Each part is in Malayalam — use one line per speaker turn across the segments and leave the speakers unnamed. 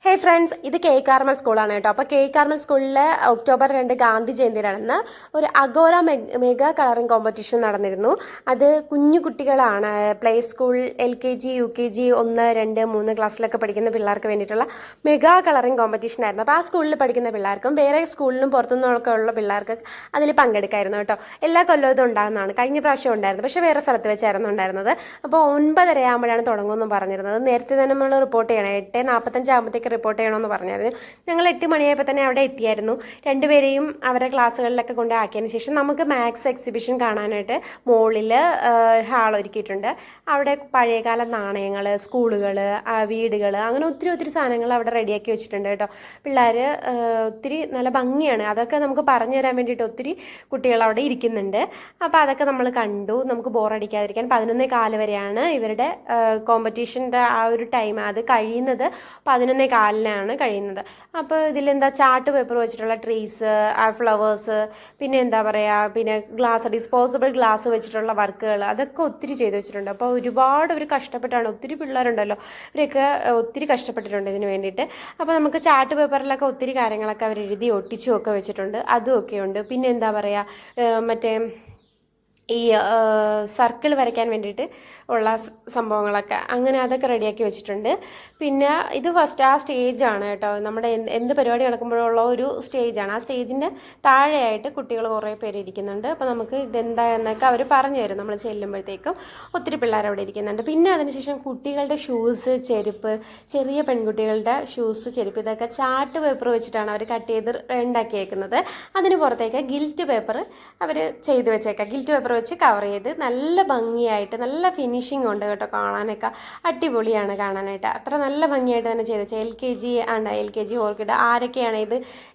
ഹേ ഫ്രണ്ട്സ്, ഇത് കെ കാർമൽ സ്കൂളാണ് കേട്ടോ. അപ്പോൾ കെ കാർമൽ സ്കൂളിൽ ഒക്ടോബർ 2 ഗാന്ധി ജയന്തി നടന്ന ഒരു അഗോര മെഗാ കളറിംഗ് കോമ്പറ്റീഷൻ നടന്നിരുന്നു. അത് കുഞ്ഞു കുട്ടികളാണ്, പ്ലേ സ്കൂൾ LKG UKG 1, 2, 3 ക്ലാസ്സിലൊക്കെ പഠിക്കുന്ന പിള്ളേർക്ക് വേണ്ടിയിട്ടുള്ള മെഗാ കളറിംഗ് കോമ്പറ്റീഷൻ ആയിരുന്നു. അപ്പോൾ ആ സ്കൂളിൽ പഠിക്കുന്ന പിള്ളേർക്കും വേറെ സ്കൂളിലും പുറത്തുനിന്നൊക്കെ ഉള്ള പിള്ളേർക്ക് അതിൽ പങ്കെടുക്കായിരുന്നു കേട്ടോ. എല്ലാ കൊല്ലവും ഇത് ഉണ്ടാകുന്നതാണ്. കഴിഞ്ഞ പ്രാവശ്യം ഉണ്ടായിരുന്നു, പക്ഷേ വേറെ സ്ഥലത്ത് വെച്ചായിരുന്നു ഉണ്ടായിരുന്നത്. അപ്പോൾ 9:30 ആകുമ്പോഴാണ് തുടങ്ങുമെന്ന് പറഞ്ഞിരുന്നത്. നേരത്തെ തന്നെ നമ്മൾ റിപ്പോർട്ട് ചെയ്യണം. 8:45 ആകുമ്പോഴത്തേക്ക് റിപ്പോർട്ട് ചെയ്യണമെന്ന് പറഞ്ഞായിരുന്നു. ഞങ്ങൾ 8 മണിയായപ്പോൾ തന്നെ അവിടെ എത്തിയായിരുന്നു. രണ്ടുപേരെയും അവരുടെ ക്ലാസ്സുകളിലൊക്കെ കൊണ്ട് ആക്കിയതിന് ശേഷം നമുക്ക് മാത്സ് എക്സിബിഷൻ കാണാനായിട്ട് മുകളിൽ ഹാൾ ഒരുക്കിയിട്ടുണ്ട്. അവിടെ പഴയകാല നാണയങ്ങൾ, സ്കൂളുകൾ, വീടുകൾ, അങ്ങനെ ഒത്തിരി സാധനങ്ങൾ അവിടെ റെഡിയാക്കി വെച്ചിട്ടുണ്ട് കേട്ടോ. പിള്ളേർ ഒത്തിരി നല്ല ഭംഗിയാണ്. അതൊക്കെ നമുക്ക് പറഞ്ഞു തരാൻ വേണ്ടിയിട്ട് ഒത്തിരി കുട്ടികൾ അവിടെ ഇരിക്കുന്നുണ്ട്. അപ്പോൾ അതൊക്കെ നമ്മൾ കണ്ടു. നമുക്ക് ബോറടിക്കാതിരിക്കാൻ 11:15 വരെയാണ് ഇവരുടെ കോമ്പറ്റീഷൻ്റെ ആ ഒരു ടൈം. അത് കഴിയുന്നത് 11:15 കഴിയുന്നത്. അപ്പോൾ ഇതിലെന്താ ചാർട്ട് പേപ്പർ വെച്ചിട്ടുള്ള ട്രീസ്, ഫ്ലവേഴ്സ്, പിന്നെ എന്താ പറയുക, പിന്നെ ഡിസ്പോസിബിൾ ഗ്ലാസ് വെച്ചിട്ടുള്ള വർക്കുകൾ, അതൊക്കെ ഒത്തിരി ചെയ്ത് വെച്ചിട്ടുണ്ട്. അപ്പോൾ ഒരുപാട് അവർ കഷ്ടപ്പെട്ടാണ്. ഒത്തിരി പിള്ളേരുണ്ടല്ലോ, ഇവരൊക്കെ ഒത്തിരി കഷ്ടപ്പെട്ടിട്ടുണ്ട് ഇതിന് വേണ്ടിയിട്ട്. അപ്പോൾ നമുക്ക് ചാർട്ട് പേപ്പറിലൊക്കെ ഒത്തിരി കാര്യങ്ങളൊക്കെ അവർ എഴുതി ഒട്ടിച്ചും ഒക്കെ വെച്ചിട്ടുണ്ട്. അതുമൊക്കെ ഉണ്ട്. പിന്നെ എന്താ പറയുക, മറ്റേ ഈ സർക്കിൾ വരയ്ക്കാൻ വേണ്ടിയിട്ട് ഉള്ള സംഭവങ്ങളൊക്കെ, അങ്ങനെ അതൊക്കെ റെഡിയാക്കി വെച്ചിട്ടുണ്ട്. പിന്നെ ഇത് ഫസ്റ്റ് ആ സ്റ്റേജാണ് കേട്ടോ. നമ്മുടെ എന്ത് പരിപാടി നടക്കുമ്പോഴുള്ള ഒരു സ്റ്റേജാണ്. ആ സ്റ്റേജിൻ്റെ താഴെയായിട്ട് കുട്ടികൾ കുറേ പേര് ഇരിക്കുന്നുണ്ട്. അപ്പോൾ നമുക്ക് ഇതെന്താ എന്നൊക്കെ അവർ പറഞ്ഞു തരും. നമ്മൾ ചെല്ലുമ്പോഴത്തേക്കും ഒത്തിരി പിള്ളേർ അവിടെ ഇരിക്കുന്നുണ്ട്. പിന്നെ അതിനുശേഷം കുട്ടികളുടെ ഷൂസ്, ചെരുപ്പ്, ചെറിയ പെൺകുട്ടികളുടെ ഷൂസ്, ചെരുപ്പ്, ഇതൊക്കെ ചാർട്ട് പേപ്പർ വെച്ചിട്ടാണ് അവർ കട്ട് ചെയ്ത് ഉണ്ടാക്കിയേക്കുന്നത്. അതിന് പുറത്തേക്ക് ഗിൽറ്റ് പേപ്പർ അവർ ചെയ്ത് വെച്ചേക്കാം. ഗിൽറ്റ് പേപ്പർ വെച്ച് കവർ ചെയ്ത് നല്ല ഭംഗിയായിട്ട്, നല്ല ഫിനിഷിംഗ് ഉണ്ട് കേട്ടോ. കാണാനൊക്കെ അടിപൊളിയാണ് കാണാനായിട്ട്. അത്ര നല്ല ഭംഗിയായിട്ട് തന്നെ ചെയ്ത് വെച്ചാൽ LKG ഓർക്കിഡ്, ആരൊക്കെയാണ് ഇത്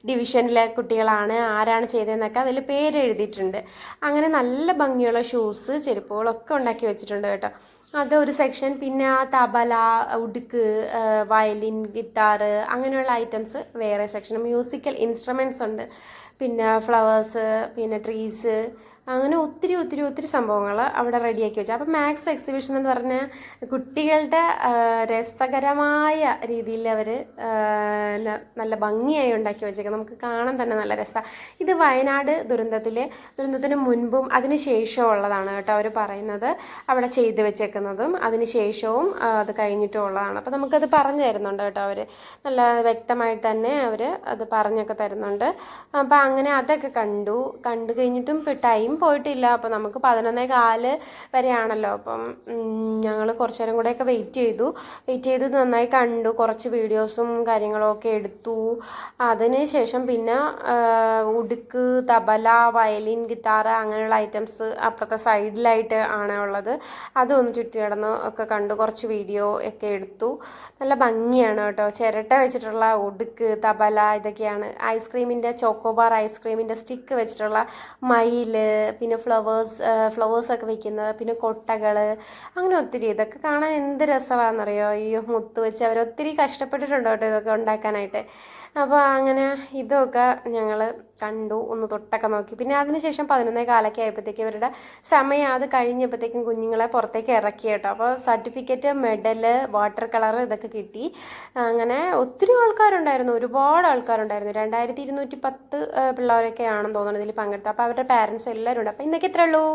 ഡിവിഷനിലെ കുട്ടികളാണ്, ആരാണ് ചെയ്തതെന്നൊക്കെ അതിൽ പേര് എഴുതിയിട്ടുണ്ട്. അങ്ങനെ നല്ല ഭംഗിയുള്ള ഷൂസ്, ചെരുപ്പുകളൊക്കെ ഉണ്ടാക്കി വെച്ചിട്ടുണ്ട് കേട്ടോ. അതൊരു സെക്ഷൻ. പിന്നെ തബല, ഉടുക്ക്, വയലിൻ, ഗിറ്റാർ, അങ്ങനെയുള്ള ഐറ്റംസ് വേറെ സെക്ഷൻ. മ്യൂസിക്കൽ ഇൻസ്ട്രുമെൻറ്റ്സ് ഉണ്ട്. പിന്നെ ഫ്ലവേഴ്സ്, പിന്നെ ട്രീസ്, അങ്ങനെ ഒത്തിരി സംഭവങ്ങൾ അവിടെ റെഡിയാക്കി വെച്ചു. അപ്പം മാത്സ് എക്സിബിഷൻ എന്ന് പറഞ്ഞാൽ കുട്ടികളുടെ രസകരമായ രീതിയിൽ അവർ നല്ല ഭംഗിയായി ഉണ്ടാക്കി വെച്ചേക്കാം. നമുക്ക് കാണാൻ തന്നെ നല്ല രസമാണ്. ഇത് വയനാട് ദുരന്തത്തിന് മുൻപും അതിന് ശേഷവും ഉള്ളതാണ് കേട്ടോ. അവർ പറയുന്നത് അവിടെ ചെയ്ത് വെച്ചേക്കുന്നതും അതിന് ശേഷവും അത് കഴിഞ്ഞിട്ടും ഉള്ളതാണ്. അപ്പോൾ നമുക്കത് പറഞ്ഞു തരുന്നുണ്ട് കേട്ടോ. അവർ നല്ല വ്യക്തമായിട്ട് തന്നെ അവർ അത് പറഞ്ഞൊക്കെ തരുന്നുണ്ട്. അപ്പോൾ അങ്ങനെ അതൊക്കെ കണ്ടു കഴിഞ്ഞിട്ടും ടൈം പോയിട്ടില്ല. അപ്പോൾ നമുക്ക് 11:15 വരെയാണല്ലോ. അപ്പം ഞങ്ങൾ കുറച്ച് നേരം കൂടെയൊക്കെ വെയിറ്റ് ചെയ്ത് നന്നായി കണ്ടു. കുറച്ച് വീഡിയോസും കാര്യങ്ങളും ഒക്കെ എടുത്തു. അതിന് ശേഷം പിന്നെ ഉടുക്ക്, തബല, വയലിൻ, ഗിറ്റാർ, അങ്ങനെയുള്ള ഐറ്റംസ് അപ്പുറത്തെ സൈഡിലായിട്ട് ആണ് ഉള്ളത്. അതൊന്ന് ചുറ്റി കിടന്ന് ഒക്കെ കണ്ടു. കുറച്ച് വീഡിയോ ഒക്കെ എടുത്തു. നല്ല ഭംഗിയാണ് കേട്ടോ. ചിരട്ട വെച്ചിട്ടുള്ള ഉടുക്ക്, തബല, ഇതൊക്കെയാണ്. ചോക്കോബാർ ഐസ്ക്രീമിൻ്റെ സ്റ്റിക്ക് വെച്ചിട്ടുള്ള മയില്, പിന്നെ ഫ്ലവേഴ്സൊക്കെ വെക്കുന്നത്, പിന്നെ കൊട്ടകൾ, അങ്ങനെ ഒത്തിരി. ഇതൊക്കെ കാണാൻ എന്ത് രസമാണെന്നറിയോ. അയ്യോ, മുത്ത് വെച്ച് അവർ ഒത്തിരി കഷ്ടപ്പെട്ടിട്ടുണ്ട് കേട്ടോ ഇതൊക്കെ ഉണ്ടാക്കാനായിട്ട്. അപ്പോൾ അങ്ങനെ ഇതൊക്കെ ഞങ്ങൾ കണ്ടു, ഒന്ന് തൊട്ടൊക്കെ നോക്കി. പിന്നെ അതിനുശേഷം 11:15 ആയപ്പോഴത്തേക്കും ഇവരുടെ സമയം അത് കഴിഞ്ഞപ്പോഴത്തേക്കും കുഞ്ഞുങ്ങളെ പുറത്തേക്ക് ഇറക്കി കേട്ടോ. അപ്പോൾ സർട്ടിഫിക്കറ്റ്, മെഡല്, വാട്ടർ കളർ ഇതൊക്കെ കിട്ടി. അങ്ങനെ ഒത്തിരി ആൾക്കാരുണ്ടായിരുന്നു, ഒരുപാട് ആൾക്കാരുണ്ടായിരുന്നു. 2210 പിള്ളേരൊക്കെ ആണെന്ന് തോന്നുന്നു ഇതിൽ പങ്കെടുത്തത്. അപ്പോൾ അവരുടെ പാരൻസ് എല്ലാവരും ഉണ്ട്. അപ്പോൾ ഇന്നൊക്കെ ഇത്രയേ ഉള്ളൂ.